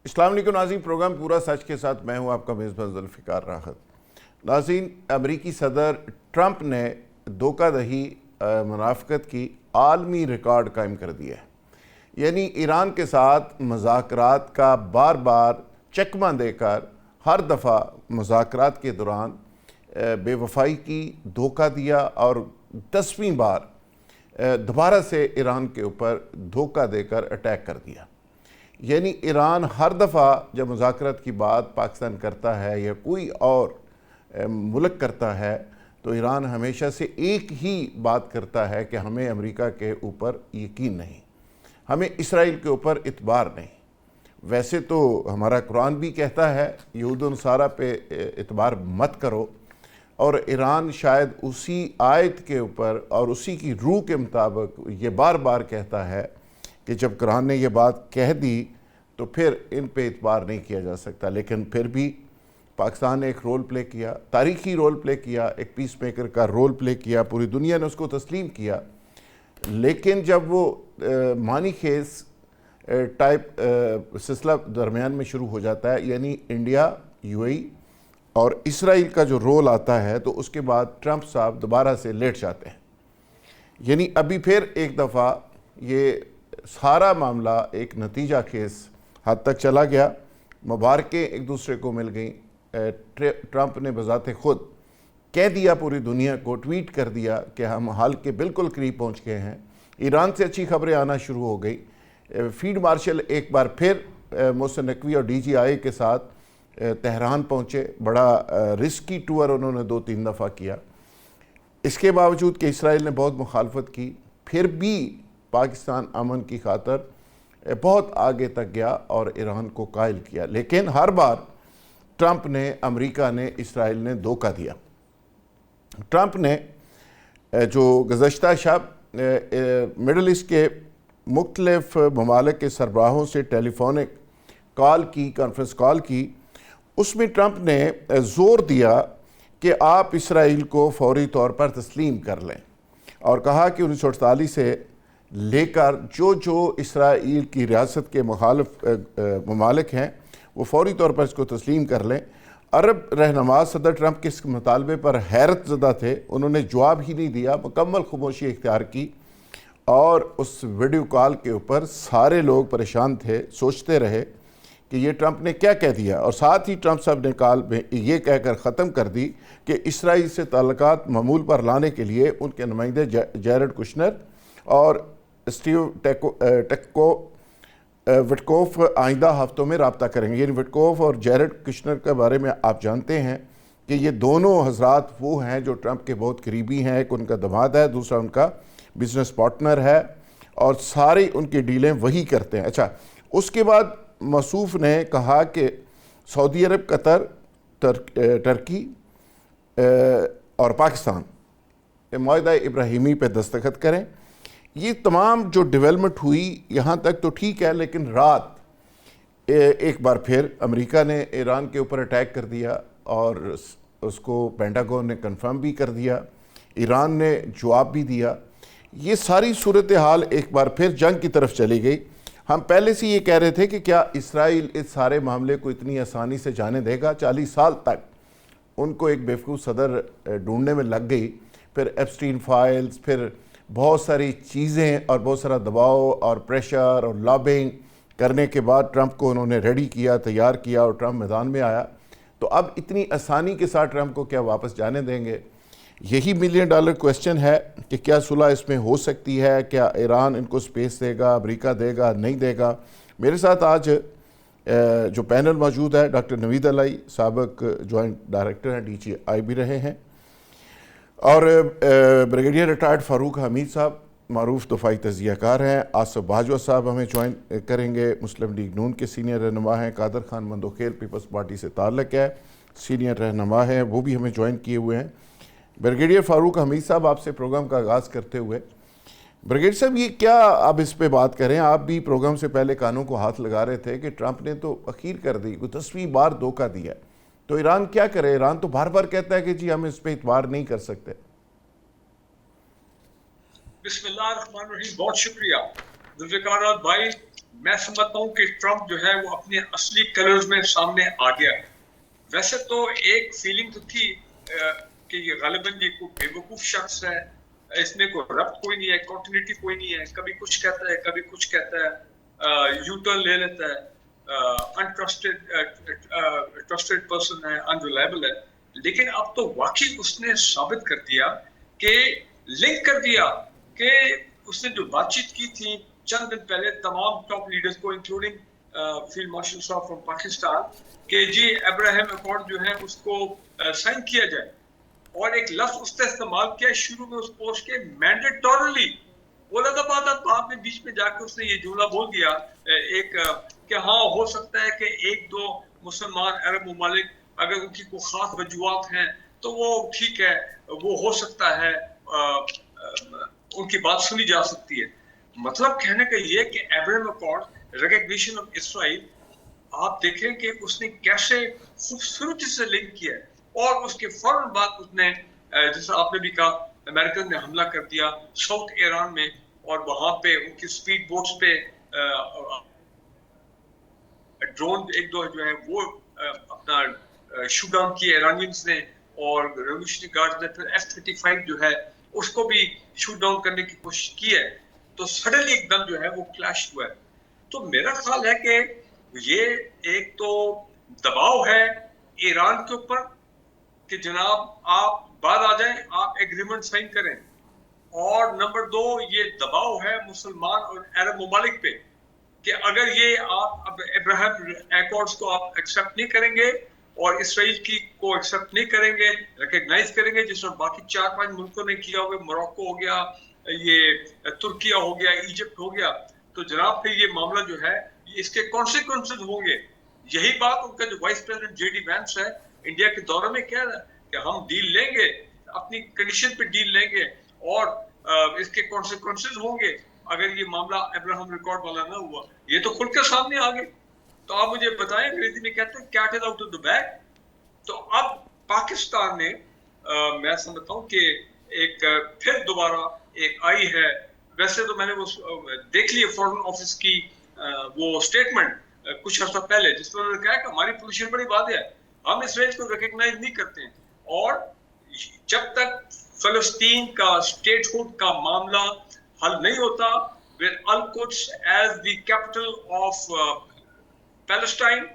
السلام علیکم ناظرین، پروگرام پورا سچ کے ساتھ میں ہوں آپ کا میزبان ذوالفقار راحت۔ ناظرین، امریکی صدر ٹرمپ نے دھوکہ دہی منافقت کی عالمی ریکارڈ قائم کر دیا ہے۔ یعنی ایران کے ساتھ مذاکرات کا بار بار چکمہ دے کر ہر دفعہ مذاکرات کے دوران بے وفائی کی، دھوکہ دیا اور 10ویں بار دوبارہ سے ایران کے اوپر دھوکہ دے کر اٹیک کر دیا۔ یعنی ایران ہر دفعہ جب مذاکرات کی بات پاکستان کرتا ہے یا کوئی اور ملک کرتا ہے تو ایران ہمیشہ سے ایک ہی بات کرتا ہے کہ ہمیں امریکہ کے اوپر یقین نہیں، ہمیں اسرائیل کے اوپر اعتبار نہیں۔ ویسے تو ہمارا قرآن بھی کہتا ہے یہود و نصارہ پہ اعتبار مت کرو، اور ایران شاید اسی آیت کے اوپر اور اسی کی روح کے مطابق یہ بار بار کہتا ہے کہ جب قرآن نے یہ بات کہہ دی تو پھر ان پہ اعتبار نہیں کیا جا سکتا۔ لیکن پھر بھی پاکستان نے ایک رول پلے کیا، تاریخی رول پلے کیا، ایک پیس میکر کا رول پلے کیا، پوری دنیا نے اس کو تسلیم کیا۔ لیکن جب وہ مانی خیز ٹائپ سلسلہ درمیان میں شروع ہو جاتا ہے، یعنی انڈیا، یو اے ای اور اسرائیل کا جو رول آتا ہے، تو اس کے بعد ٹرمپ صاحب دوبارہ سے لیٹ جاتے ہیں۔ یعنی ابھی پھر ایک دفعہ یہ سارا معاملہ ایک نتیجہ خیز حد تک چلا گیا، مبارکیں ایک دوسرے کو مل گئیں۔ ٹرمپ نے بذات خود کہہ دیا پوری دنیا کو، ٹویٹ کر دیا کہ ہم حل کے بالکل قریب پہنچ گئے ہیں۔ ایران سے اچھی خبریں آنا شروع ہو گئی۔ فیلڈ مارشل ایک بار پھر محسن نقوی اور ڈی جی آئی کے ساتھ تہران پہنچے، بڑا رسکی ٹور انہوں نے 2-3 دفعہ کیا۔ اس کے باوجود کہ اسرائیل نے بہت مخالفت کی، پھر بھی پاکستان امن کی خاطر بہت آگے تک گیا اور ایران کو قائل کیا۔ لیکن ہر بار ٹرمپ نے، امریکہ نے، اسرائیل نے دھوکہ دیا۔ ٹرمپ نے جو گزشتہ شب مڈل ایسٹ کے مختلف ممالک کے سربراہوں سے ٹیلی فونک کال کی، کانفرنس کال کی، اس میں ٹرمپ نے زور دیا کہ آپ اسرائیل کو فوری طور پر تسلیم کر لیں، اور کہا کہ 1948 سے لے کر جو اسرائیل کی ریاست کے مخالف ممالک ہیں وہ فوری طور پر اس کو تسلیم کر لیں۔ عرب رہنما صدر ٹرمپ کے اس مطالبے پر حیرت زدہ تھے، انہوں نے جواب ہی نہیں دیا، مکمل خاموشی اختیار کی، اور اس ویڈیو کال کے اوپر سارے لوگ پریشان تھے، سوچتے رہے کہ یہ ٹرمپ نے کیا کہہ دیا۔ اور ساتھ ہی ٹرمپ صاحب نے کال میں یہ کہہ کر ختم کر دی کہ اسرائیل سے تعلقات معمول پر لانے کے لیے ان کے نمائندے جیرڈ کشنر اور اسٹیو وٹکوف آئندہ ہفتوں میں رابطہ کریں گے۔ یعنی وٹکوف اور جیرڈ کشنر کے بارے میں آپ جانتے ہیں کہ یہ دونوں حضرات وہ ہیں جو ٹرمپ کے بہت قریبی ہیں، ایک ان کا داماد ہے، دوسرا ان کا بزنس پارٹنر ہے، اور ساری ان کی ڈیلیں وہی کرتے ہیں۔ اچھا، اس کے بعد موصوف نے کہا کہ سعودی عرب، قطر، ترکی اور پاکستان معاہدہ ابراہیمی پہ دستخط کریں۔ یہ تمام جو ڈیولپمنٹ ہوئی یہاں تک تو ٹھیک ہے، لیکن رات ایک بار پھر امریکہ نے ایران کے اوپر اٹیک کر دیا، اور اس کو پینٹاگون نے کنفرم بھی کر دیا، ایران نے جواب بھی دیا۔ یہ ساری صورتحال ایک بار پھر جنگ کی طرف چلی گئی۔ ہم پہلے سے یہ کہہ رہے تھے کہ کیا اسرائیل اس سارے معاملے کو اتنی آسانی سے جانے دے گا؟ 40 سال تک ان کو ایک بیوقوف صدر ڈھونڈنے میں لگ گئی، پھر ایپسٹین فائلز، پھر بہت ساری چیزیں اور بہت سارا دباؤ اور پریشر اور لابنگ کرنے کے بعد ٹرمپ کو انہوں نے ریڈی کیا، تیار کیا، اور ٹرمپ میدان میں آیا۔ تو اب اتنی آسانی کے ساتھ ٹرمپ کو کیا واپس جانے دیں گے؟ یہی $1 ملین کویسچن ہے کہ کیا صلح اس میں ہو سکتی ہے؟ کیا ایران ان کو سپیس دے گا، امریکہ دے گا، نہیں دے گا؟ میرے ساتھ آج جو پینل موجود ہے، ڈاکٹر نوید علائی، سابق جوائنٹ ڈائریکٹر ہیں، DGI آئی بھی رہے ہیں، اور بریگیڈیئر ریٹائرڈ فاروق حمید صاحب، معروف دفاعی تجزیہ کار ہیں۔ آصف باجوہ صاحب ہمیں جوائن کریں گے، مسلم لیگ نون کے سینئر رہنما ہیں۔ قادر خان مندوخیل پیپلز پارٹی سے تعلق ہے، سینئر رہنما ہیں، وہ بھی ہمیں جوائن کیے ہوئے ہیں۔ بریگیڈیئر فاروق حمید صاحب، آپ سے پروگرام کا آغاز کرتے ہوئے، بریگیڈیئر صاحب یہ کیا اب اس پہ بات کریں؟ آپ بھی پروگرام سے پہلے کانوں کو ہاتھ لگا رہے تھے کہ ٹرمپ نے تو اخیر کر دی، 10ویں بار دھوکہ دیا، تو ایران کیا کرے؟ ایران تو بار بار کہتا ہے کہ جی ہم اس پہ اعتبار نہیں کر سکتے۔ بسم اللہ الرحمن الرحیم، بہت شکریہ ذوالفقار بھائی، میں سمجھتا ہوں کہ ٹرمپ جو ہے وہ اپنے اصلی کلرز میں سامنے آ گیا ہے. ویسے تو ایک فیلنگ تو تھی کہ یہ غالباً یہ کوئی بے وقوف شخص ہے, اس میں کوئی ربط کوئی نہیں ہے, کنٹینیوٹی کوئی نہیں ہے, کبھی کچھ کہتا ہے کبھی کچھ کہتا ہے, یو ٹرن لے لیتا ہے, ٹرسٹڈ پرسن ہے, انریلائبل ہے. لیکن اب تو واقعی اس نے ثابت کر دیا کہ لنک کر دیا کہ اس نے جو بات چیت کی تھی چند دن پہلے تمام ٹاپ لیڈرز کو انکلوڈنگ فیلڈ مارشل صاحب فرام پاکستان کہ جی ابراہیم اکارڈ جو ہے اس کو سائن کیا جائے, اور ایک لفظ اس نے استعمال کیا شروع میں اس پوسٹ کے مینڈیٹورلی. بولا تھا بعد میں بیچ میں جا کے اس نے یہ جملہ بول دیا ایک کہ ہاں ہو سکتا ہے کہ ایک دو مسلمان عرب ممالک اگر ان کی کوئی خاص وجوہات ہیں تو وہ ٹھیک ہے, وہ ہو سکتا ہے ان کی بات سنی جا سکتی ہے. مطلب کہنے کا یہ کہ ابراہیم اکارڈ ریکگنیشن آف اسرائیل آپ دیکھیں کہ اس نے کیسے خوبصورتی سے لنک کیا ہے, اور اس کے فوراً بعد اس نے جیسا آپ نے بھی کہا امریکن نے حملہ کر دیا ساؤتھ ایران میں, اور وہاں پہ ان کی سپیڈ بوٹس پہ ڈرون ایک دو جو ہے وہ اپنا شوٹ ڈاؤن کیے ایرانینز نے, اور ریولیوشنری گارڈز نے پھر F-35 جو ہے اس کو بھی شوٹ ڈاؤن کرنے کی کوشش کی ہے. تو سڈنلی ایک دم جو ہے وہ کلیش ہوا ہے. تو میرا خیال ہے کہ یہ ایک تو دباؤ ہے ایران کے اوپر کہ جناب آپ بعد آ جائیں, آپ ایگریمنٹ سائن کریں, اور نمبر دو یہ دباؤ ہے مسلمان اور عرب ممالک پہ کہ اگر یہ آپ اب ابراہیم ایکارڈز کو آپ ایکسپٹ نہیں کریں گے اور اسرائیل کی کو ایکسپٹ نہیں کریں گے, ریکگنائز کریں گے جس طرح باقی 4-5 ملکوں نے کیا ہوگا, موروکو ہو گیا, یہ ترکیہ ہو گیا, ایجپٹ ہو گیا, تو جناب پھر یہ معاملہ جو ہے اس کے کانسیکوینسز ہوں گے. یہی بات ان کا جو vice president J D Vance ہے انڈیا کے دورے میں کہہ رہا ہے کہ ہم ڈیل لیں گے, اپنی کنڈیشن پہ ڈیل لیں گے, اور اس کے کانسیکوینسز ہوں گے اگر یہ معاملہ ابراہیم ریکارڈ والا نہ ہوا. یہ تو کھل کے سامنے آ گئے. تو آپ مجھے بتائیں, انگریزی میں کہتے ہیں cat is out of the bag. تو اب پاکستان نے میں سمجھتا ہوں کہ ایک پھر دوبارہ ایک آئی ہے. ویسے تو میں نے وہ دیکھ لی فورن آفس کی وہ سٹیٹمنٹ کچھ عرصہ پہلے جس میں انہوں نے کہا کہ ہماری پوزیشن بڑی واضح ہے, ہم اسرائیل کو ریکگنائز نہیں کرتے ہیں, اور جب تک فلسطین کا اسٹیٹ ہوڈ کا معاملہ حل نہیں ہوتا with Al-Quds as the capital of Palestine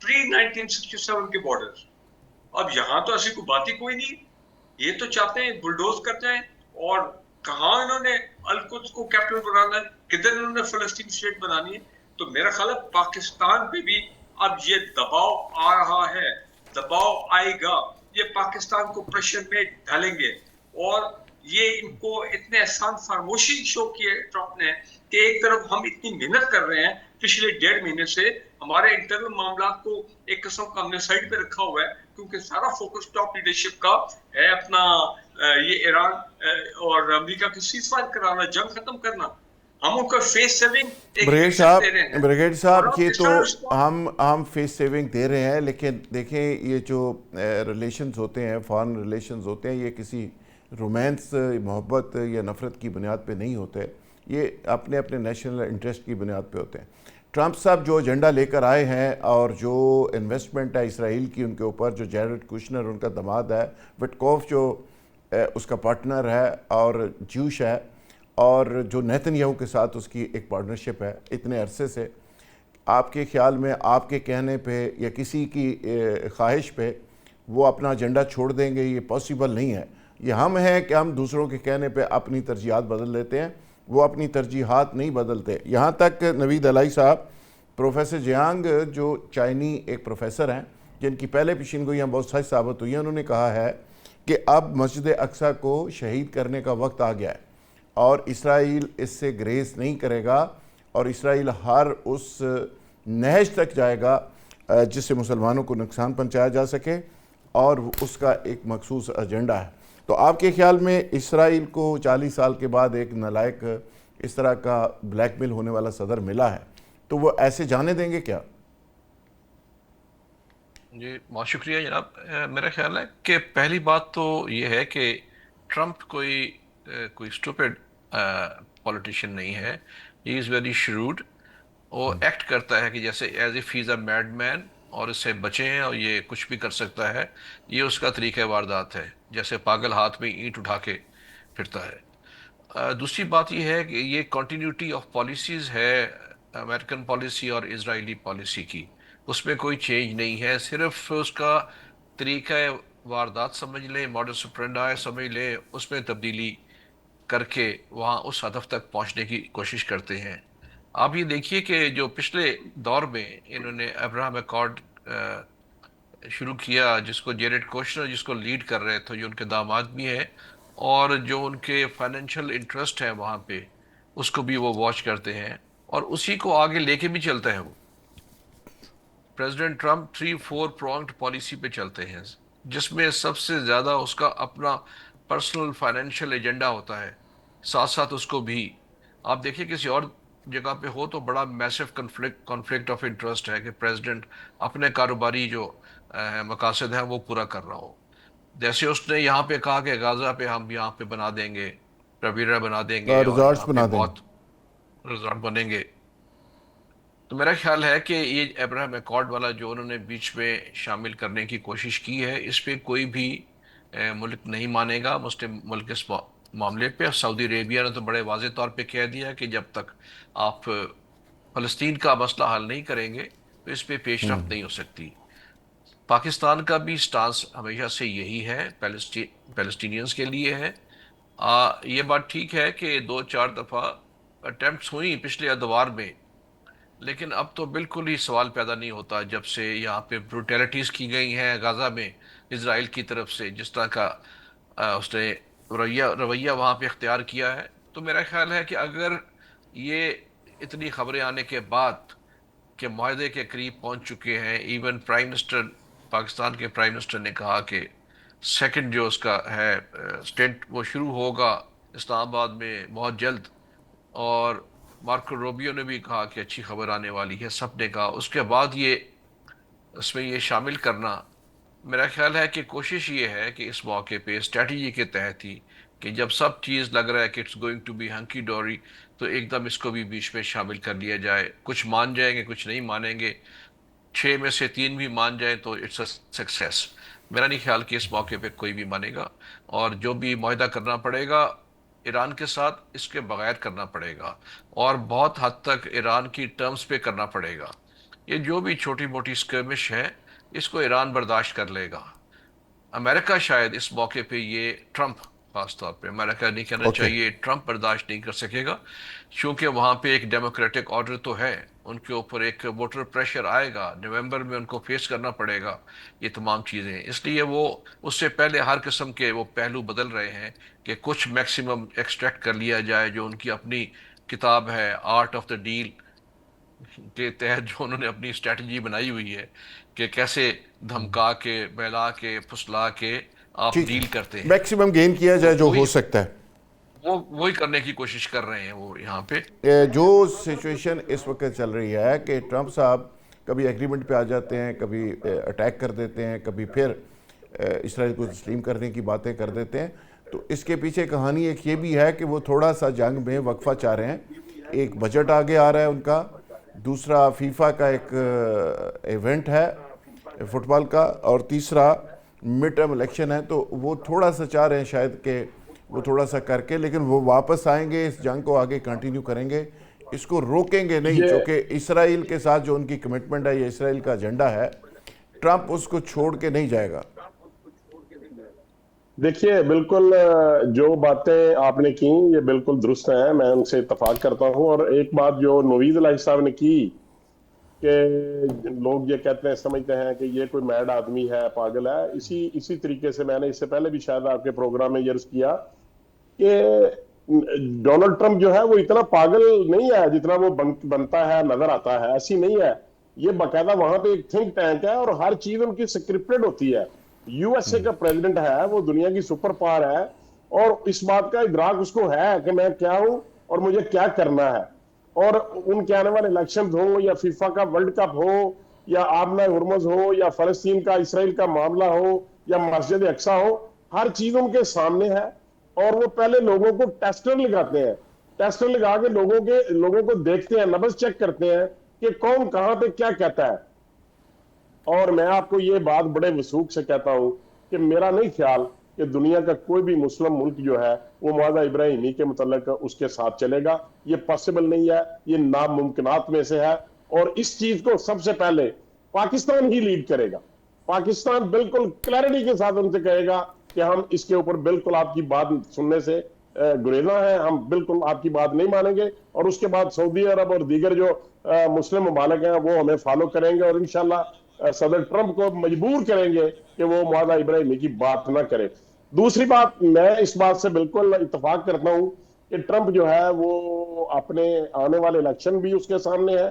pre-1967 کے بارڈر. اب یہاں تو ایسی کوئی بات ہی کوئی نہیں, یہ تو چاہتے ہیں بلڈوز کر جائیں, اور کہاں انہوں نے القدس کو کیپٹل بنانا ہے, کدھر انہوں نے فلسطین اسٹیٹ بنانی ہے. تو میرا خیال ہے پاکستان پہ بھی اب یہ دباؤ آ رہا ہے, دباؤ آئے گا, یہ پاکستان کو پریشر میں ڈالیں گے. اور یہ ان کو اتنے آسان فراموشی شو کی ہے ٹرمپ نے کہ ایک طرف ہم اتنی محنت کر رہے ہیں پچھلے 1.5 مہینے سے, ہمارے انٹرنل معاملات کو ایک قسم کا ہم نے سائڈ پہ رکھا ہوا ہے کیونکہ سارا فوکس ٹاپ لیڈرشپ کا ہے اپنا یہ ایران اور امریکہ کی سیز فائر کرانا, جنگ ختم کرنا. ہم ان کا فیس سیونگ ایک ایکسس دے رہے ہیں. بریگیڈ صاحب یہ تو ہم فیس سیونگ دے رہے ہیں, لیکن دیکھیں یہ جو ریلیشنز ہوتے ہیں, فارن ریلیشنز ہوتے ہیں, یہ کسی رومانس, محبت یا نفرت کی بنیاد پہ نہیں ہوتے, یہ اپنے اپنے نیشنل انٹرسٹ کی بنیاد پہ ہوتے ہیں. ٹرمپ صاحب جو ایجنڈا لے کر آئے ہیں اور جو انویسٹمنٹ ہے اسرائیل کی ان کے اوپر, جو جیرڈ کوشنر ان کا دماد ہے, وٹکوف جو اس کا پارٹنر ہے اور جوش ہے, اور جو نیتن یاہو کے ساتھ اس کی ایک پارٹنرشپ ہے اتنے عرصے سے, آپ کے خیال میں آپ کے کہنے پہ یا کسی کی خواہش پہ وہ اپنا ایجنڈا چھوڑ دیں گے؟ یہ پاسبل نہیں ہے. یہ ہم ہیں کہ ہم دوسروں کے کہنے پہ اپنی ترجیحات بدل لیتے ہیں, وہ اپنی ترجیحات نہیں بدلتے. یہاں تک نوید علائی صاحب, پروفیسر جیانگ جو چائنی ایک پروفیسر ہیں جن کی پہلے پیشین گوئیاں بہت سچ ثابت ہوئی ہیں, انہوں نے کہا ہے کہ اب مسجد اقصی کو شہید کرنے کا وقت آ گیا ہے اور اسرائیل اس سے گریز نہیں کرے گا, اور اسرائیل ہر اس نہج تک جائے گا جس سے مسلمانوں کو نقصان پہنچایا جا سکے, اور اس کا ایک مخصوص ایجنڈا ہے. تو آپ کے خیال میں اسرائیل کو 40 سال کے بعد ایک نالائق اس طرح کا بلیک میل ہونے والا صدر ملا ہے, تو وہ ایسے جانے دیں گے کیا؟ جی بہت شکریہ جناب. میرا خیال ہے کہ پہلی بات تو یہ ہے کہ ٹرمپ کوئی اسٹوپڈ پولیٹیشین نہیں ہے. ہی از ویری شروڈ, وہ ایکٹ کرتا ہے کہ جیسے as if he's a made man اور اس سے بچیں اور یہ کچھ بھی کر سکتا ہے. یہ اس کا طریقہ واردات ہے، جیسے پاگل ہاتھ میں اینٹ اٹھا کے پھرتا ہے. دوسری بات یہ ہے کہ یہ کنٹینیوٹی آف پالیسیز ہے امریکن پالیسی اور اسرائیلی پالیسی کی، اس میں کوئی چینج نہیں ہے، صرف اس کا طریقہ واردات سمجھ لیں، ماڈس آپرینڈی سمجھ لیں، اس میں تبدیلی کر کے وہاں اس ہدف تک پہنچنے کی کوشش کرتے ہیں. آپ یہ دیکھیے کہ جو پچھلے دور میں انہوں نے ابراہم ایکارڈ شروع کیا، جس کو جیریڈ کوشنر جس کو لیڈ کر رہے تھے، جو ان کے داماد بھی ہیں، اور جو ان کے فائنینشیل انٹرسٹ ہے وہاں پہ اس کو بھی وہ واچ کرتے ہیں اور اسی کو آگے لے کے بھی چلتا ہے. وہ پریزیڈنٹ ٹرمپ 3-4 پرونگڈ پالیسی پہ چلتے ہیں، جس میں سب سے زیادہ اس کا اپنا پرسنل فائنینشیل ایجنڈا ہوتا ہے، ساتھ ساتھ اس کو بھی آپ دیکھیے کسی اور جگہ پہ ہو تو بڑا میسو کانفلکٹ آف انٹرسٹ ہے کہ پریزیڈنٹ اپنے کاروباری جو مقاصد ہیں وہ پورا کر رہا ہو. جیسے اس نے یہاں پہ کہا کہ غازہ پہ ہم یہاں پہ بنا دیں گے، رویرا بنا دیں گے اور ریزارٹس یہاں پہ بنا دیں گے. بہت ریزورٹ بنیں گے. تو میرا خیال ہے کہ یہ ابراہم ایکارڈ والا جو انہوں نے بیچ میں شامل کرنے کی کوشش کی ہے، اس پہ کوئی بھی ملک نہیں مانے گا، مسلم ملک اس معاملے پہ. سعودی عربیہ نے تو بڑے واضح طور پہ کہہ دیا کہ جب تک آپ فلسطین کا مسئلہ حل نہیں کریں گے تو اس پہ پیش رفت نہیں ہو سکتی. پاکستان کا بھی سٹانس ہمیشہ سے یہی ہے، پیلسٹینینز کے لیے ہے. یہ بات ٹھیک ہے کہ 2-4 دفعہ اٹیمپٹس ہوئی پچھلے ادوار میں، لیکن اب تو بالکل ہی سوال پیدا نہیں ہوتا جب سے یہاں پہ بروٹیلٹیز کی گئی ہیں غزہ میں اسرائیل کی طرف سے، جس طرح کا اس نے رویہ وہاں پہ اختیار کیا ہے. تو میرا خیال ہے کہ اگر یہ اتنی خبریں آنے کے بعد کہ معاہدے کے قریب پہنچ چکے ہیں، ایون پرائم منسٹر پاکستان کے پرائم منسٹر نے کہا کہ سیکنڈ جو اس کا ہے اسٹینٹ وہ شروع ہوگا اسلام آباد میں بہت جلد، اور مارکو روبیو نے بھی کہا کہ اچھی خبر آنے والی ہے، سب نے کہا. اس کے بعد یہ اس میں یہ شامل کرنا، میرا خیال ہے کہ کوشش یہ ہے کہ اس موقع پہ اسٹریٹجی کے تحت ہی کہ جب سب چیز لگ رہا ہے کہ اٹس گوئنگ ٹو بی ہنکی ڈوری، تو ایک دم اس کو بھی بیچ میں شامل کر لیا جائے. کچھ مان جائیں گے، کچھ نہیں مانیں گے، 6 میں سے 3 بھی مان جائیں تو اٹس اے سکسیس. میرا نہیں خیال کہ اس موقع پہ کوئی بھی مانے گا، اور جو بھی معاہدہ کرنا پڑے گا ایران کے ساتھ اس کے بغیر کرنا پڑے گا، اور بہت حد تک ایران کی ٹرمز پہ کرنا پڑے گا. یہ جو بھی چھوٹی موٹی اسکرمش ہے اس کو ایران برداشت کر لے گا. امریکہ شاید اس موقع پہ یہ ٹرمپ خاص طور پہ، امریکہ نہیں کہنا اوکے. چاہیے، ٹرمپ برداشت نہیں کر سکے گا، کیونکہ وہاں پہ ایک ڈیموکریٹک آرڈر تو ہے، ان کے اوپر ایک ووٹر پریشر آئے گا، نومبر میں ان کو فیس کرنا پڑے گا یہ تمام چیزیں. اس لیے وہ اس سے پہلے ہر قسم کے وہ پہلو بدل رہے ہیں کہ کچھ میکسیمم ایکسٹریکٹ کر لیا جائے، جو ان کی اپنی کتاب ہے آرٹ آف دا ڈیل کے تحت جو انہوں نے اپنی اسٹریٹجی بنائی ہوئی ہے کہ کیسے دھمکا کے بہلا کے پھسلا کے آپ ٹھیک، ڈیل کرتے ہیں. میکسیمم گین کیا جائے جو ہو سکتا ہے. وہی کرنے کی کوشش کر رہے ہیں وہ یہاں پہ. جو سچویشن اس وقت چل رہی ہے کہ ٹرمپ صاحب کبھی ایگریمنٹ پہ آ جاتے ہیں، کبھی اٹیک کر دیتے ہیں، کبھی پھر اسرائیل کو تسلیم کرنے کی باتیں کر دیتے ہیں، تو اس کے پیچھے کہانی ایک یہ بھی ہے کہ وہ تھوڑا سا جنگ میں وقفہ چاہ رہے ہیں. ایک بجٹ آگے آ رہا ہے ان کا، دوسرا فیفا کا ایک ایونٹ ہے فٹ بال کا، اور تیسرا مڈ ٹرم الیکشن ہے. تو وہ تھوڑا سا چاہ رہے ہیں شاید کہ وہ تھوڑا سا کر کے، لیکن وہ واپس آئیں گے، اس جنگ کو آگے کنٹینیو کریں گے، اس کو روکیں گے نہیں، چونکہ اسرائیل کے ساتھ جو ان کی کمٹمنٹ ہے، یہ اسرائیل کا ایجنڈا ہے، ٹرمپ اس کو چھوڑ کے نہیں جائے گا. دیکھیے بالکل جو باتیں آپ نے کی یہ بالکل درست ہیں، میں ان سے اتفاق کرتا ہوں. اور ایک بات جو نوید علیہ صاحب نے کی کہ لوگ یہ کہتے ہیں، سمجھتے ہیں کہ یہ کوئی میڈ آدمی ہے، پاگل ہے، اسی طریقے سے میں نے اس سے پہلے بھی شاید آپ کے پروگرام میں یہ عرض کیا کہ ڈونلڈ ٹرمپ جو ہے وہ اتنا پاگل نہیں ہے جتنا وہ بنتا ہے، نظر آتا ہے. ایسی نہیں ہے، یہ باقاعدہ وہاں پہ ایک تھنک ٹینک ہے اور ہر چیز ان کی سکرپٹڈ ہوتی ہے. یو ایس اے کا پریزیڈنٹ ہے، وہ دنیا کی سپر پاور ہے، اور اس بات کا ادراک اس کو ہے کہ میں کیا ہوں اور مجھے کیا کرنا ہے. اور ان کے آنے والے الیکشن ہو یا فیفا کا ورلڈ کپ ہو یا آبنہ ہرمز ہو یا فلسطین کا اسرائیل کا معاملہ ہو یا مسجد اقصی ہو، ہر چیز ان کے سامنے ہے. اور وہ پہلے لوگوں کو ٹیسٹر لگاتے ہیں، ٹیسٹر لگا کے لوگوں کو دیکھتے ہیں، نبض چیک کرتے ہیں کہ کون کہاں پہ کیا کہتا ہے. اور میں آپ کو یہ بات بڑے وثوق سے کہتا ہوں کہ میرا نہیں خیال کہ دنیا کا کوئی بھی مسلم ملک جو ہے وہ معاہدہ ابراہیمی کے متعلق اس کے ساتھ چلے گا. یہ پاسبل نہیں ہے, یہ ناممکنات میں سے ہے, اور اس چیز کو سب سے پہلے پاکستان ہی لیڈ کرے گا. پاکستان بالکل کلیئرٹی کے ساتھ ان سے کہے گا کہ ہم اس کے اوپر بالکل آپ کی بات سننے سے گریزاں ہیں, ہم بالکل آپ کی بات نہیں مانیں گے, اور اس کے بعد سعودی عرب اور دیگر جو مسلم ممالک ہیں وہ ہمیں فالو کریں گے, اور انشاءاللہ صدر ٹرمپ کو مجبور کریں گے کہ وہ معاہدہ ابراہیمی کی بات نہ کرے. دوسری بات, میں اس بات سے بالکل اتفاق کرتا ہوں کہ ٹرمپ جو ہے وہ اپنے آنے والے الیکشن بھی اس کے سامنے ہے,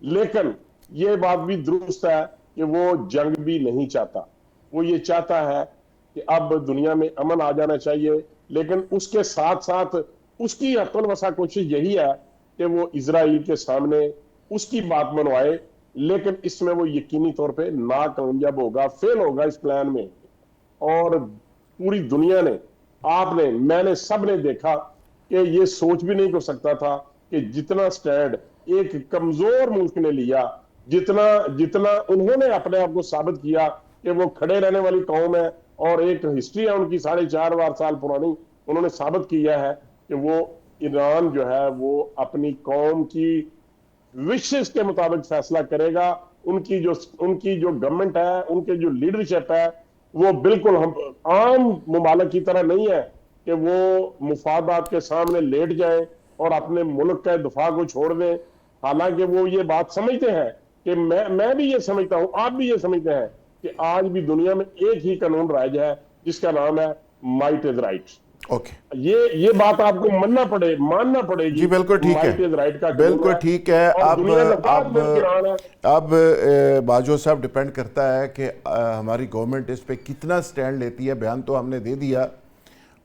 لیکن یہ بات بھی درست ہے کہ وہ جنگ بھی نہیں چاہتا. وہ یہ چاہتا ہے کہ اب دنیا میں امن آ جانا چاہیے, لیکن اس کے ساتھ ساتھ اس کی حق الوسع کوشش یہی ہے کہ وہ اسرائیل کے سامنے اس کی بات منوائے, لیکن اس میں وہ یقینی طور پہ ناکامیاب ہوگا, فیل ہوگا اس پلان میں. اور پوری دنیا نے, آپ نے, میں نے, سب نے دیکھا کہ یہ سوچ بھی نہیں کر سکتا تھا کہ جتنا سٹینڈ ایک کمزور ملک نے لیا, جتنا انہوں نے اپنے آپ کو ثابت کیا کہ وہ کھڑے رہنے والی قوم ہے, اور ایک ہسٹری ہے ان کی 4.5 سال پرانی, انہوں نے ثابت کیا ہے کہ وہ ایران جو ہے وہ اپنی قوم کی وشز کے مطابق فیصلہ کرے گا. ان کی جو گورنمنٹ ہے, ان کے جو لیڈرشپ ہے, وہ بالکل ہم عام ممالک کی طرح نہیں ہے کہ وہ مفادات کے سامنے لیٹ جائیں اور اپنے ملک کے دفاع کو چھوڑ دیں. حالانکہ وہ یہ بات سمجھتے ہیں کہ میں بھی یہ سمجھتا ہوں, آپ بھی یہ سمجھتے ہیں کہ آج بھی دنیا میں ایک ہی قانون رائج ہے جس کا نام ہے مائٹ از رائٹ. اوکے, یہ بات آپ کو ماننا پڑے گی. جی بالکل ٹھیک ہے, مائٹ از رائٹ کا بالکل ٹھیک ہے. اب باجو صاحب ڈیپینڈ کرتا ہے کہ ہماری گورنمنٹ اس پہ کتنا سٹینڈ لیتی ہے. بیان تو ہم نے دے دیا,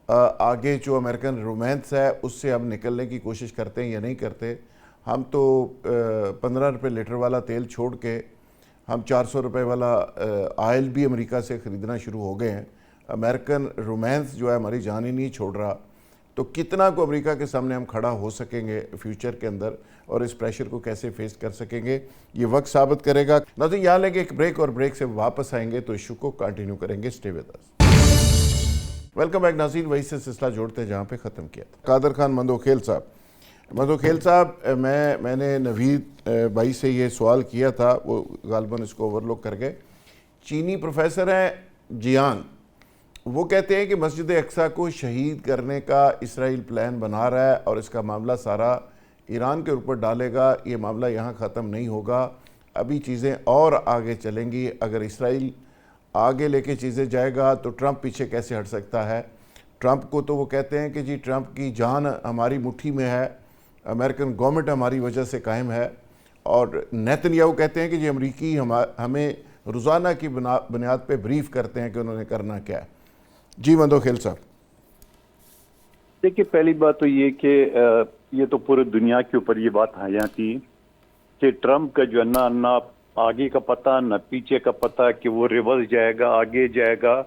آگے جو امریکن رومانس ہے اس سے ہم نکلنے کی کوشش کرتے ہیں یا نہیں کرتے. ہم تو 15 روپے لیٹر والا تیل چھوڑ کے ہم 400 روپے والا آئل بھی امریکہ سے خریدنا شروع ہو گئے ہیں. امریکن رومانس جو ہے ہماری جان ہی نہیں چھوڑ رہا. تو کتنا کو امریکہ کے سامنے ہم کھڑا ہو سکیں گے فیوچر کے اندر, اور اس پریشر کو کیسے فیس کر سکیں گے, یہ وقت ثابت کرے گا. ناظرین یہاں لیں گے ایک بریک, اور بریک سے واپس آئیں گے تو ایشو کو کنٹینیو کریں گے. Stay with us. Welcome back ناظرین, وہی سے سلسلہ جوڑتے ہیں جہاں پہ ختم کیا تھا. قادر خان مندوخیل صاحب, میں نے نوید بھائی سے یہ سوال کیا تھا, وہ غالباً اس کو اوور لک کر گئے. چینی پروفیسر ہیں جیان, وہ کہتے ہیں کہ مسجد اقصیٰ کو شہید کرنے کا اسرائیل پلان بنا رہا ہے, اور اس کا معاملہ سارا ایران کے اوپر ڈالے گا. یہ معاملہ یہاں ختم نہیں ہوگا, ابھی چیزیں اور آگے چلیں گی. اگر اسرائیل آگے لے کے چیزیں جائے گا تو ٹرمپ پیچھے کیسے ہٹ سکتا ہے. ٹرمپ کو تو وہ کہتے ہیں کہ جی ٹرمپ کی جان ہماری مٹھی میں ہے, امریکن گورنمنٹ ہماری وجہ سے قائم ہے. اور نیتن یاہو کہتے ہیں کہ جی امریکی ہمیں روزانہ کی بنیاد پہ بریف کرتے ہیں کہ انہوں نے کرنا کیا ہے. جی مندوخیل صاحب. دیکھیے, پہلی بات تو یہ کہ یہ تو پورے دنیا کے اوپر یہ بات آیا تھی کہ ٹرمپ کا جو ہے نہ آگے کا پتہ نہ پیچھے کا پتہ, کہ وہ ریورس جائے گا آگے جائے گا,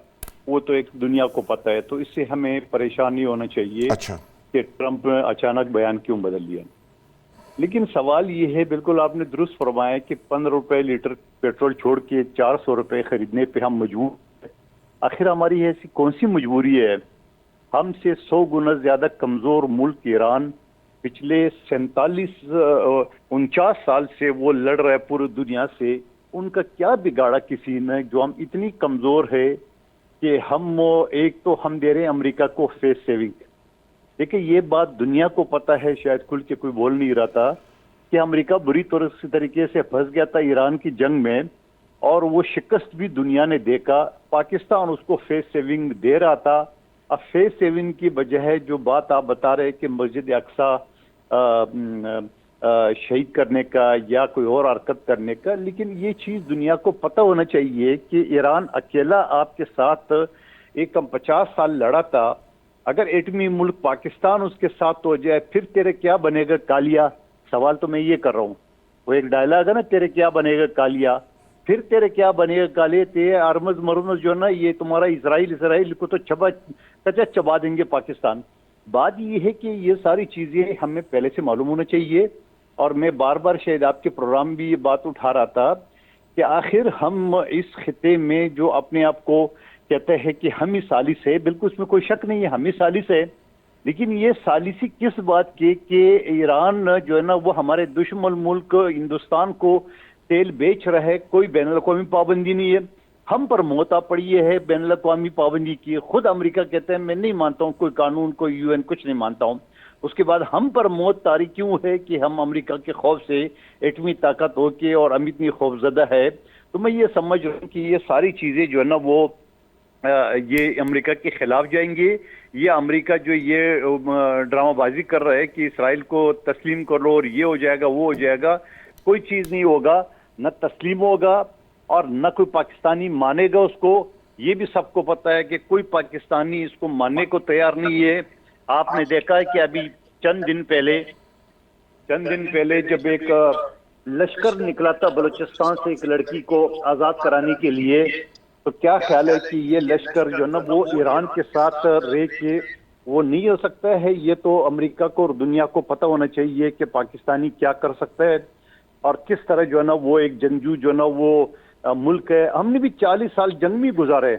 وہ تو ایک دنیا کو پتہ ہے. تو اس سے ہمیں پریشانی ہونا چاہیے کہ ٹرمپ نے اچانک بیان کیوں بدل لیا. لیکن سوال یہ ہے, بالکل آپ نے درست فرمایا کہ 15 روپے لیٹر پیٹرول چھوڑ کے 400 روپے خریدنے پہ ہم مجبور. آخر ہماری ایسی کون سی مجبوری ہے؟ ہم سے 100 گنا زیادہ کمزور ملک ایران پچھلے 49 سال سے وہ لڑ رہا ہے پوری دنیا سے. ان کا کیا بگاڑا کسی نے جو ہم اتنی کمزور ہے کہ ہم ایک تو ہم دے رہے ہیں امریکہ کو فیس سیونگ. دیکھیں, یہ بات دنیا کو پتہ ہے, شاید کھل کے کوئی بول نہیں رہا تھا کہ امریکہ بری طریقے سے پھنس گیا تھا ایران کی جنگ میں, اور وہ شکست بھی دنیا نے دیکھا. پاکستان اس کو فیس سیونگ دے رہا تھا. اب فیس سیونگ کی بجائے جو بات آپ بتا رہے کہ مسجد اقصیٰ شہید کرنے کا یا کوئی اور حرکت کرنے کا, لیکن یہ چیز دنیا کو پتہ ہونا چاہیے کہ ایران اکیلا آپ کے ساتھ ایک 50 سال لڑا تھا. اگر ایٹمی ملک پاکستان اس کے ساتھ ہو جائے, پھر تیرے کیا بنے گا کالیا. سوال تو میں یہ کر رہا ہوں, وہ ایک ڈائلاگ ہے نا, تیرے کیا بنے گا کالیا. پھر تیرے کیا بنے گا کالے, تیرے ارمز مرمز جو ہے نا, یہ تمہارا اسرائیل کو تو چبا دیں گے پاکستان. بات یہ ہے کہ یہ ساری چیزیں ہمیں پہلے سے معلوم ہونا چاہیے اور میں بار بار شاید آپ کے پروگرام بھی یہ بات اٹھا رہا تھا کہ آخر ہم اس خطے میں جو اپنے آپ کو کہتے ہیں کہ ہم ہی ثالث ہے، بالکل اس میں کوئی شک نہیں ہے، ہم ہی ثالث ہے، لیکن یہ ثالثی کس بات کی کہ ایران جو ہے نا وہ ہمارے دشمن ملک ہندوستان کو تیل بیچ رہا ہے، کوئی بین الاقوامی پابندی نہیں ہے، ہم پر موت آ پڑی ہے بین الاقوامی پابندی کی، خود امریکہ کہتے ہیں میں نہیں مانتا ہوں کوئی قانون کوئی یو این کچھ نہیں مانتا ہوں، اس کے بعد ہم پر موت طاری کیوں ہے کہ ہم امریکہ کے خوف سے ایٹمی طاقت ہو کے اور ہم اتنی خوف زدہ ہے. تو میں یہ سمجھ رہا ہوں کہ یہ ساری چیزیں جو ہے نا وہ یہ امریکہ کے خلاف جائیں گے. یہ امریکہ جو یہ ڈرامہ بازی کر رہا ہے کہ اسرائیل کو تسلیم کر لو اور یہ ہو جائے گا وہ ہو جائے گا، کوئی چیز نہیں ہوگا، نہ تسلیم ہوگا اور نہ کوئی پاکستانی مانے گا اس کو. یہ بھی سب کو پتہ ہے کہ کوئی پاکستانی اس کو ماننے کو تیار نہیں ہے. آپ نے دیکھا ہے کہ ابھی چند دن پہلے جب ایک لشکر نکلا تھا بلوچستان سے ایک لڑکی کو آزاد کرانے کے لیے، تو کیا خیال ہے کہ یہ لشکر جو ہے نا وہ ایران کے ساتھ رہ کے وہ نہیں ہو سکتا ہے؟ یہ تو امریکہ کو اور دنیا کو پتہ ہونا چاہیے کہ پاکستانی کیا کر سکتا ہے اور کس طرح جو ہے نا وہ ایک جنگجو جو ہے نا وہ ملک ہے. ہم نے بھی 40 سال جنگ میں گزارے،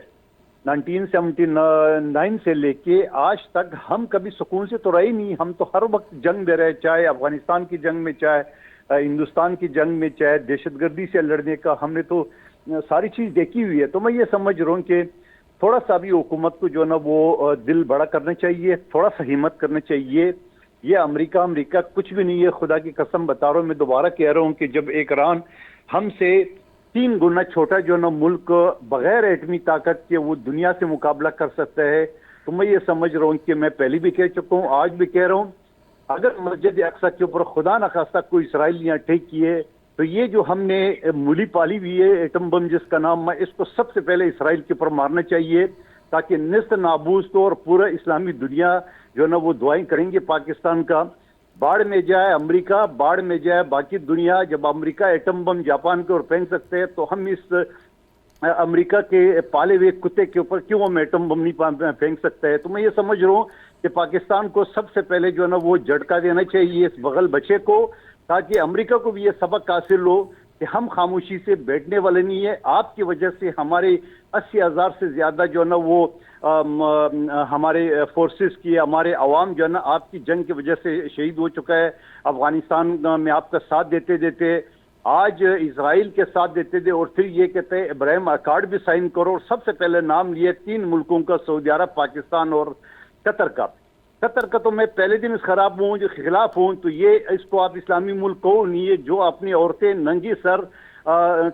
1979 سے لے کے آج تک ہم کبھی سکون سے تو رہے نہیں. ہم تو ہر وقت جنگ دے رہے، چاہے افغانستان کی جنگ میں، چاہے ہندوستان کی جنگ میں، چاہے دہشت گردی سے لڑنے کا، ہم نے تو ساری چیز دیکھی ہوئی ہے. تو میں یہ سمجھ رہا ہوں کہ تھوڑا سا بھی حکومت کو جو ہے نا وہ دل بڑا کرنا چاہیے، تھوڑا سا ہمت کرنا چاہیے. یہ امریکہ کچھ بھی نہیں ہے، خدا کی قسم بتا رہا ہوں، میں دوبارہ کہہ رہا ہوں کہ جب ایک ایران ہم سے 3 گنا چھوٹا جو ہے نا ملک بغیر ایٹمی طاقت کے وہ دنیا سے مقابلہ کر سکتا ہے، تو میں یہ سمجھ رہا ہوں کہ میں پہلے بھی کہہ چکا ہوں، آج بھی کہہ رہا ہوں، اگر مسجد اقصی کے اوپر خدا نخواستہ کوئی اسرائیلیاں اٹیک کیے تو یہ جو ہم نے مولی پالی ہوئی ہے ایٹم بم جس کا نام، میں اس کو سب سے پہلے اسرائیل کے اوپر مارنا چاہیے تاکہ نیست نابود تو، اور پورا اسلامی دنیا جو ہے نا وہ دعائیں کریں گے پاکستان کا. باڑ میں جائے امریکہ، باڑ میں جائے باقی دنیا. جب امریکہ ایٹم بم جاپان کے اوپر پھینک سکتے ہیں تو ہم اس امریکہ کے پالے ہوئے کتے کے اوپر کیوں ہم ایٹم بم نہیں پھینک سکتے ہیں؟ تو میں یہ سمجھ رہا ہوں کہ پاکستان کو سب سے پہلے جو ہے نا وہ جھٹکا دینا چاہیے اس بغل بچے کو، تاکہ امریکہ کو بھی یہ سبق حاصل ہو کہ ہم خاموشی سے بیٹھنے والے نہیں ہیں. آپ کی وجہ سے ہمارے 80,000 سے زیادہ جو ہے نا وہ ہمارے فورسز کی، ہمارے عوام جو ہے نا آپ کی جنگ کی وجہ سے شہید ہو چکا ہے. افغانستان میں آپ کا ساتھ دیتے دیتے آج اسرائیل کے ساتھ دیتے تھے، اور پھر یہ کہتے ہیں ابراہیم اکارڈ بھی سائن کرو، اور سب سے پہلے نام لیے 3 ملکوں کا، سعودی عرب، پاکستان اور قطر کا. قطر کا تو میں پہلے دن اس خراب ہوں، جو خلاف ہوں. تو یہ اس کو آپ اسلامی ملک کہو نہیں ہے جو اپنی عورتیں ننگی سر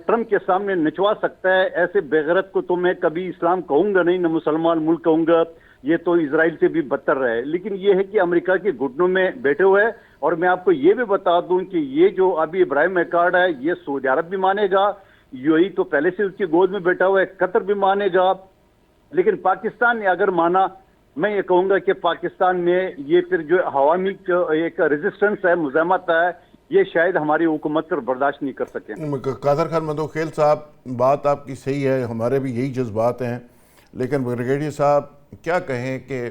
ٹرمپ کے سامنے نچوا سکتا ہے. ایسے بےغیرت کو تو میں کبھی اسلام کہوں گا نہیں، نہ مسلمان ملک کہوں گا. یہ تو اسرائیل سے بھی بدتر رہے. لیکن یہ ہے کہ امریکہ کے گھٹنوں میں بیٹھے ہوئے ہیں. اور میں آپ کو یہ بھی بتا دوں کہ یہ جو ابھی ابراہیم اکارڈ ہے یہ سعودی عرب بھی مانے گا، یہی تو پہلے سے اس کی گود میں بیٹھا ہوا ہے، قطر بھی مانے گا. لیکن پاکستان نے اگر مانا، میں یہ کہوں گا کہ پاکستان میں یہ پھر جو عوامی ایک ریزسٹنس ہے، مزاحمت ہے، یہ شاید ہماری حکومت پر برداشت نہیں کر سکیں. قادر خان مدوخیل صاحب، بات آپ کی صحیح ہے، ہمارے بھی یہی جذبات ہیں. لیکن بریگیڈیئر صاحب کیا کہیں کہ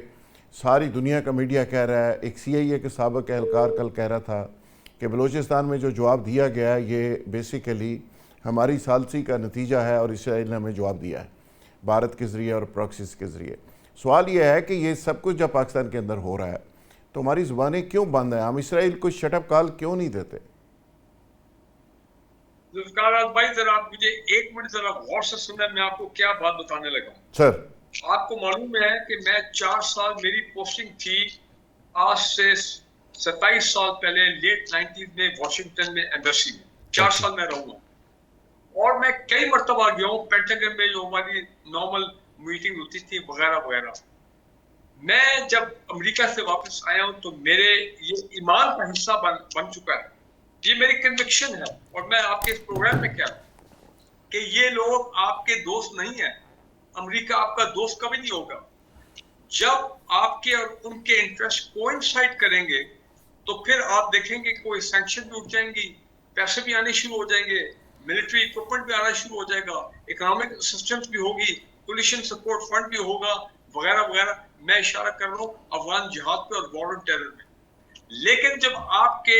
ساری دنیا کا میڈیا کہہ رہا ہے، ایک CIA کے سابق اہلکار کل کہہ رہا تھا کہ بلوچستان میں جو جواب دیا گیا ہے یہ بیسیکلی ہماری ثالثی کا نتیجہ ہے، اور اسرائیل نے ہمیں جواب دیا ہے بھارت کے ذریعے اور پراکسیز کے ذریعے. سوال یہ ہے کہ یہ سب کچھ جب پاکستان کے اندر ہو رہا ہے تو ہماری زبانیں کیوں بند ہیں؟ ہم اسرائیل کو شٹ اپ کال کیوں نہیں دیتے؟ ذوالفقار بھائی ذرا آپ مجھے 1 منٹ ذرا غور سے سنیں، میں آپ کو کیا بات بتانے لگا ہوں. سر، آپ کو معلوم ہے کہ میں 4 سال میری پوسٹنگ تھی آج سے 27 سال پہلے لیٹ 90s میں واشنگٹن میں ایمبیسی میں 4 سال میں رہوں گا. اور میں کئی مرتبہ گیا ہوں پینٹاگن میں جو ہماری نارمل میٹنگ ہوتی تھی وغیرہ وغیرہ. میں جب امریکہ سے واپس آیا ہوں تو میرے یہ ایمان کا حصہ بن چکا ہے. یہ میری کنوکشن ہے. اور میں آپ کے اس پروگرام میں کیا کہ یہ لوگ آپ کے دوست نہیں ہیں. امریکہ آپ کا دوست کبھی نہیں ہوگا. جب آپ کے اور ان کے انٹرسٹ کوئنسائڈ کریں گے تو پھر آپ دیکھیں گے کوئی سینکشن بھی اٹھ جائیں گی، پیسے بھی آنے شروع ہو جائیں گے، ملٹری اکوپمنٹ بھی آنا شروع ہو جائے گا، اکنامک اسسٹنس بھی ہوگی، پولیشن سپورٹ فنڈ بھی ہوگا، وغیرہ وغیرہ. میں اشارہ کر رہا ہوں افغان جہاد پہ اور وار آن ٹیرر میں. لیکن جب آپ کے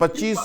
25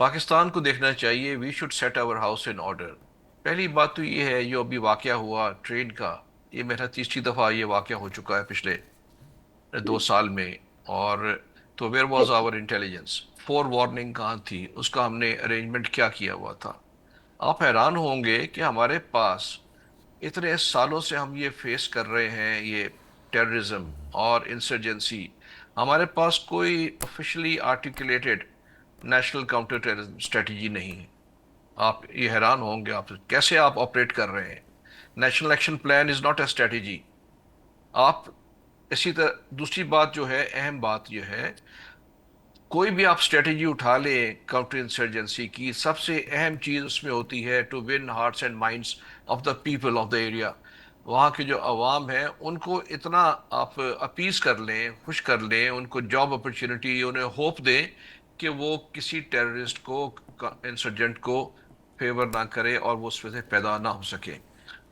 پاکستان کو دیکھنا چاہیے we should set our house in order. پہلی بات تو یہ ہے جو ابھی واقعہ ہوا ٹرین کا، یہ میرا تیسری دفعہ یہ واقعہ ہو چکا ہے پچھلے 2 سال میں. اور تو where was our intelligence? Forewarning کہاں تھی؟ اس کا ہم نے ارینجمنٹ کیا کیا ہوا تھا؟ آپ حیران ہوں گے کہ ہمارے پاس اتنے سالوں سے ہم یہ فیس کر رہے ہیں، یہ ٹیررزم اور انسرجنسی، ہمارے پاس کوئی officially articulated national counter terrorism strategy نہیں ہے. آپ یہ حیران ہوں گے آپ کیسے آپ آپریٹ کر رہے ہیں. National action plan is not a strategy. آپ اسی طرح دوسری بات جو ہے، اہم بات یہ ہے، کوئی بھی آپ اسٹریٹجی اٹھا لیں کاؤنٹر انسرجنسی کی، سب سے اہم چیز اس میں ہوتی ہے to win hearts and minds of the people of the area. وہاں کے جو عوام ہیں ان کو اتنا آپ اپیز کر لیں، خوش کر لیں، ان کو جاب اپرچونٹی، انہیں ہوپ دیں کہ وہ کسی ٹیررسٹ کو، انسرجنٹ کو فیور نہ کرے اور وہ اس میں سے پیدا نہ ہو سکے.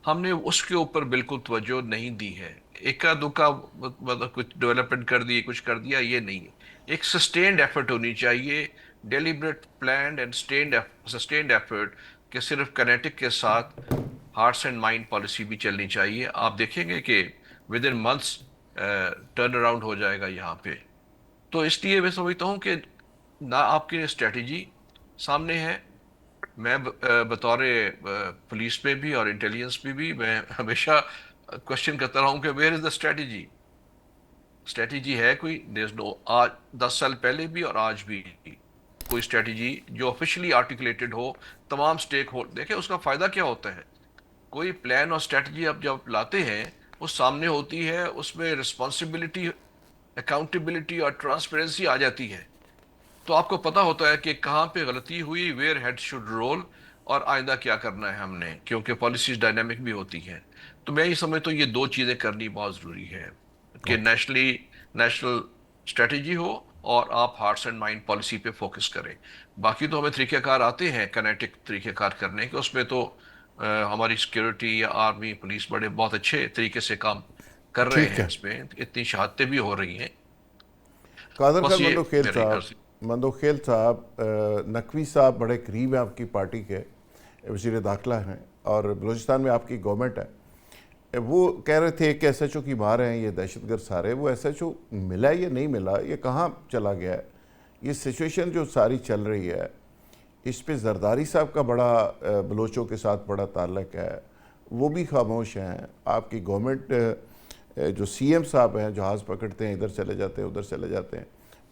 ہم نے اس کے اوپر بالکل توجہ نہیں دی ہے. اکا دکا مطلب کچھ ڈیولپمنٹ کر دی، کچھ کر دیا، یہ نہیں ہے. ایک سسٹینڈ ایفرٹ ہونی چاہیے، deliberate planned and sustained effort, کہ صرف کنیٹک کے ساتھ ہارٹس اینڈ مائنڈ پالیسی بھی چلنی چاہیے. آپ دیکھیں گے کہ within months turnaround ہو جائے گا یہاں پہ. تو اس لیے میں سمجھتا ہوں کہ نہ آپ کی اسٹریٹجی سامنے ہے. میں بطور پولیس میں بھی اور انٹیلیجنس میں بھی میں ہمیشہ کوشچن کرتا رہا ہوں کہ where is the strategy. Strategy ہے کوئی؟ دیر از نو. آج 10 سال پہلے بھی اور آج بھی کوئی اسٹریٹجی جو آفیشلی آرٹیکولیٹڈ ہو، تمام اسٹیک ہو. دیکھیں اس کا فائدہ کیا ہوتا ہے، کوئی پلان اور اسٹریٹجی آپ جب لاتے ہیں وہ سامنے ہوتی ہے، اس میں رسپانسبلٹی، اکاؤنٹیبلٹی اور ٹرانسپیرنسی آ جاتی ہے. تو آپ کو پتہ ہوتا ہے کہ کہاں پہ غلطی ہوئی، ویئر ہیڈ شوڈ رول، اور آئندہ کیا کرنا ہے ہم نے، کیونکہ پالیسیز ڈائنامک بھی ہوتی ہیں. تو میں یہ سمجھتا ہوں یہ دو چیزیں کرنی بہت ضروری ہے کہ نیشنل اسٹریٹجی ہو اور آپ ہارٹس اینڈ مائنڈ پالیسی پہ فوکس کریں. باقی تو ہمیں طریقہ کار آتے ہیں کنیٹک طریقہ کار کرنے کے، اس میں تو ہماری سیکیورٹی یا آرمی پولیس بڑے بہت اچھے طریقے سے کام کر رہے ٹھیک ہیں، ہے. اس میں اتنی شہادتیں بھی ہو رہی ہیں. قادر بس خان یہ مندوخیل مندوخیل صاحب، نقوی صاحب بڑے قریب ہیں آپ کی پارٹی کے، وزیر داخلہ ہیں اور بلوچستان میں آپ کی گورنمنٹ ہے. وہ کہہ رہے تھے کہ ایس ایچ او کی مار ہیں یہ دہشت گرد سارے. وہ ایس ایچ او ملا یا نہیں ملا، یہ کہاں چلا گیا ہے؟ یہ سچویشن جو ساری چل رہی ہے اس پہ زرداری صاحب کا بڑا بلوچوں کے ساتھ بڑا تعلق ہے، وہ بھی خاموش ہیں. آپ کی گورنمنٹ جو سی ایم صاحب ہیں جہاز پکڑتے ہیں، ادھر چلے جاتے ہیں ادھر چلے جاتے ہیں.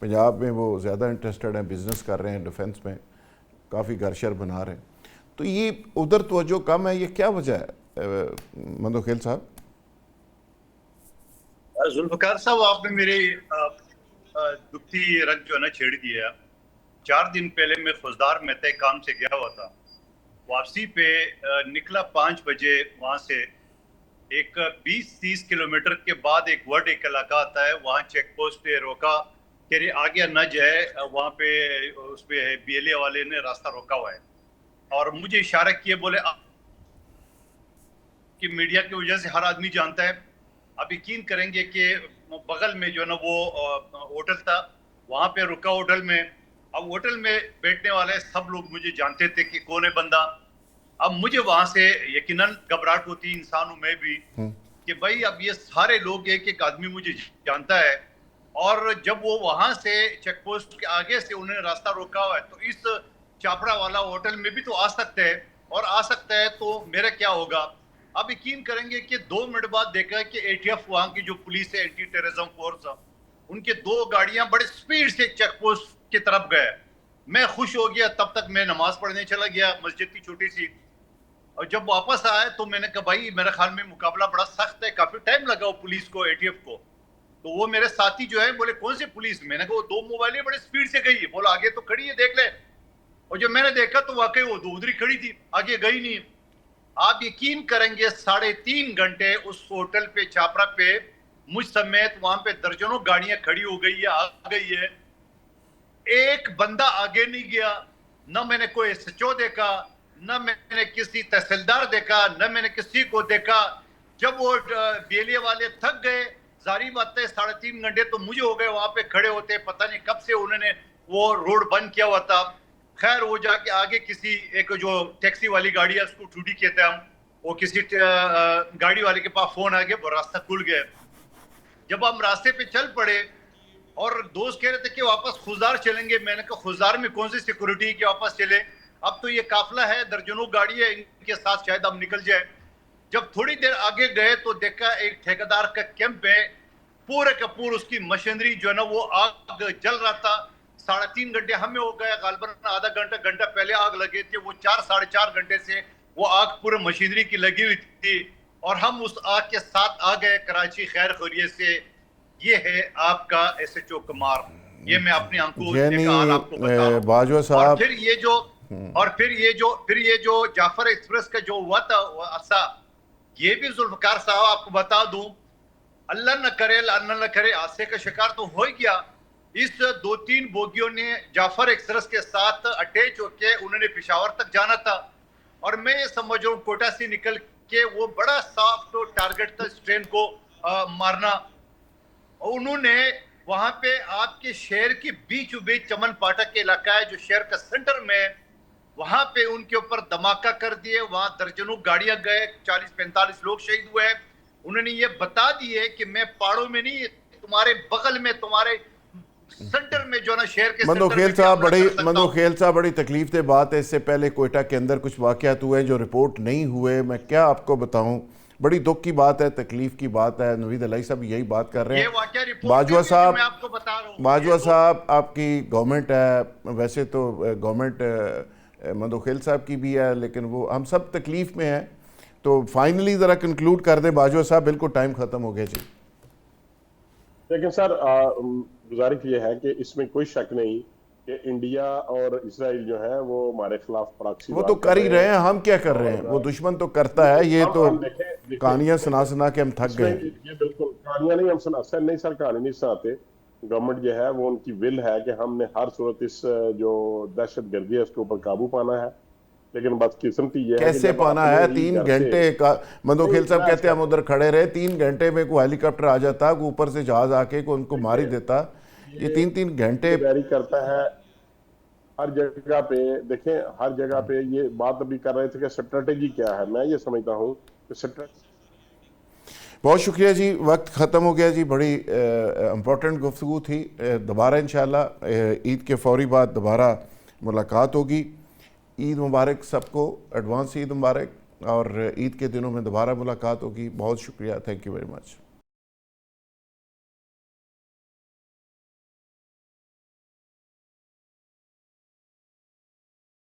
پنجاب میں وہ زیادہ انٹرسٹڈ ہیں، بزنس کر رہے ہیں، ڈیفنس میں کافی گھر بنا رہے ہیں. تو یہ ادھر توجہ کم ہے، یہ کیا وجہ ہے مندوخیل صاحب؟ ذوالفقار صاحب، آپ نے میری دکھتی رنگ جو ہے نا چھیڑ دیا. 4 دن پہلے میں خوزدار میں طے کام سے گیا ہوا تھا. واپسی پہ نکلا 5 بجے وہاں سے. ایک 20-30 کلومیٹر کے بعد ایک ورڈ ایک علاقہ آتا ہے، وہاں چیک پوسٹ پہ روکا کہ آگے نہ جائے. وہاں پہ اس پہ بی ایل اے والے نے راستہ روکا ہوا ہے اور مجھے اشارہ کیے، بولے کہ میڈیا کی وجہ سے ہر آدمی جانتا ہے. آپ یقین کریں گے کہ بغل میں جو ہے نا وہ ہوٹل تھا، وہاں پہ رکا ہوٹل میں. اب ہوٹل میں بیٹھنے والے سب لوگ مجھے جانتے تھے کہ کون ہے بندہ. اب مجھے وہاں سے یقیناً گھبراہٹ ہوتی، انسان ہوں میں بھی، کہ بھائی اب یہ سارے لوگ ایک ایک آدمی مجھے جانتا ہے. اور جب وہ وہاں سے چیک پوسٹ کے آگے سے انہوں نے راستہ روکا ہوا ہے تو اس چاپڑا والا ہوٹل میں بھی تو آ سکتے ہیں، اور آ سکتا ہے تو میرا کیا ہوگا. اب یقین کریں گے کہ 2 منٹ بعد دیکھا کہ اے ٹی ایف وہاں کی جو پولیس ہے، اینٹی ٹیررزم فورس، ان کے 2 گاڑیاں بڑے سپیڈ سے چیک پوسٹ کی طرف گئے. میں خوش ہو گیا. تب تک میں نماز پڑھنے چلا گیا، مسجد کی چھوٹی سی. اور جب واپس آیا تو میں نے کہا بھائی میرے خیال میں مقابلہ بڑا سخت ہے، کافی ٹائم لگا وہ پولیس کو، اے ٹی ایف کو. تو وہ میرے ساتھی جو ہے بولے کون سے پولیس؟ میں نے کہا وہ 2 موبائلیں بڑے سپیڈ سے گئی. بولا آگے تو کھڑی ہے دیکھ لے. اور جب میں نے دیکھا تو واقعی وہ 2 ادھر ہی کھڑی تھی، آگے گئی نہیں. آپ یقین کریں گے 3.5 گھنٹے اس ہوٹل پہ چاپڑا پہ مجھ سمیت وہاں پہ درجنوں گاڑیاں کھڑی ہو گئی ہے، آ گئی ہے. ایک بندہ آگے نہیں گیا. نہ میں نے کوئی ایس ایچ او دیکھا، نہ میں نے کسی تحصیلدار دیکھا، نہ میں نے کسی کو دیکھا. جب وہ بی ایل اے والے تھک گئے، ظاہری بات ہے 3.5 گھنٹے تو مجھے ہو گئے وہاں پہ کھڑے ہوتے. پتہ نہیں کب سے انہوں نے وہ روڈ بند کیا ہوا تھا. خیر وہ جا کے آگے کسی ایک جو ٹیکسی والی گاڑی ہے اس کو ٹوٹی کہتے ہیں ہم, وہ کسی گاڑی والے کے پاس فون آ گیا, وہ راستہ کھل گیا. جب ہم راستے پہ چل پڑے اور دوست کہہ رہے تھے کہ واپس خزدار چلیں گے, میں نے کہا خزدار میں کون سی سیکورٹی کہ واپس چلے, اب تو یہ قافلہ ہے, درجنوں گاڑی ہے, ان کے ساتھ شاید ہم نکل جائے. جب تھوڑی دیر آگے گئے تو دیکھا ایک ٹھیکیدار کا کیمپ ہے, پورے کا پور اس کی مشینری جو ہے نا وہ آگ جل رہا تھا. 3.5 گھنٹے ہمیں ہو گئے, غالباً آدھا گھنٹہ پہلے آگ لگے تھے, وہ 4-4.5 گھنٹے سے وہ آگ پورے مشینری کی لگی ہوئی تھی, اور ہم اس آگ کے ساتھ آ گئے کراچی خیر خیریت سے. یہ ہے آپ کا ایس ایچ او کمار, یہ میں اپنی آنکھوں دیکھا حال آپ کو بتا رہا ہوں. باجوہ صاحب, اور پھر یہ جو جعفر ایکسپریس کا جو ہوا تھا حادثہ, یہ بھی ذوالفقار صاحب آپ کو بتا دوں, اللہ نہ کرے حادثے کا شکار تو ہو ہی گیا. اس 2-3 بوگیوں نے جعفر ایکسپریس کے ساتھ اٹیچ ہو کے انہوں نے پشاور تک جانا تھا, اور میں یہ سمجھ رہا ہوں کوئٹہ سے نکل کے وہ بڑا سافٹ ٹارگٹ تھا اس ٹرین کو مارنا. اور انہوں نے وہاں پہ آپ کے شہر کی بیچ چمن پاٹک کے علاقہ ہے جو شہر کا سینٹر میں, وہاں پہ ان کے اوپر دھماکہ کر دیے. وہاں درجنوں گاڑیاں گئے, 40-45 لوگ شہید ہوئے. انہوں نے یہ بتا دیے کہ میں پہاڑوں میں نہیں, تمہارے بغل میں, تمہارے سینٹر میں جو نا شہر کے مندوخیل صاحب بڑی تکلیف دہ بات ہے. اس سے پہلے کوئٹہ کے اندر کچھ واقعات ہوئے جو رپورٹ نہیں ہوئے, میں کیا آپ کو بتاؤں, بڑی دکھ کی بات ہے, تکلیف کی بات ہے. نوید علیہ صاحب یہی بات کر رہے ہیں. باجوہ صاحب آپ کی گورنمنٹ ہے, ویسے تو گورنمنٹ مندوخیل صاحب کی بھی ہے, لیکن وہ ہم سب تکلیف میں ہیں. تو فائنلی ذرا کنکلوڈ کر دیں باجوہ صاحب, بالکل ٹائم ختم ہو گیا جی. لیکن سر گزارش یہ ہے کہ اس میں کوئی شک نہیں کہ انڈیا اور اسرائیل جو ہے وہ ہمارے خلاف پراکسی وہ تو کر ہی رہے ہیں, ہم کیا کر رہے ہیں, وہ دشمن تو کرتا ہے. یہ تو کہانیاں سنا کے ہم تھک گئے. یہ بالکل کہانیاں نہیں ہم کہانی نہیں سناتے. گورنمنٹ جو ہے وہ ان کی ول ہے کہ ہم نے ہر صورت اس جو دہشت گردی ہے اس کے اوپر قابو پانا ہے. لیکن بدقسمتی یہ ہے کیسے پانا ہے؟ 3 گھنٹے مندوخیل صاحب کہتے ہیں ہم ادھر کھڑے رہے, 3 گھنٹے میں کوئی ہیلی کاپٹر آ جاتا, کوئی اوپر سے جہاز آ کے ان کو مار ہی دیتا. یہ 3 گھنٹے تیاری کرتا ہے ہر جگہ پہ. دیکھیں ہر جگہ پہ یہ بات ابھی کر رہے تھے کہ اسٹریٹجی کیا ہے. میں یہ سمجھتا ہوں کہ بہت شکریہ جی, وقت ختم ہو گیا جی. بڑی امپورٹنٹ گفتگو تھی. دوبارہ انشاءاللہ عید کے فوری بعد دوبارہ ملاقات ہوگی. عید مبارک سب کو, ایڈوانس عید مبارک, اور عید کے دنوں میں دوبارہ ملاقات ہوگی. بہت شکریہ, تھینک یو ویری مچ.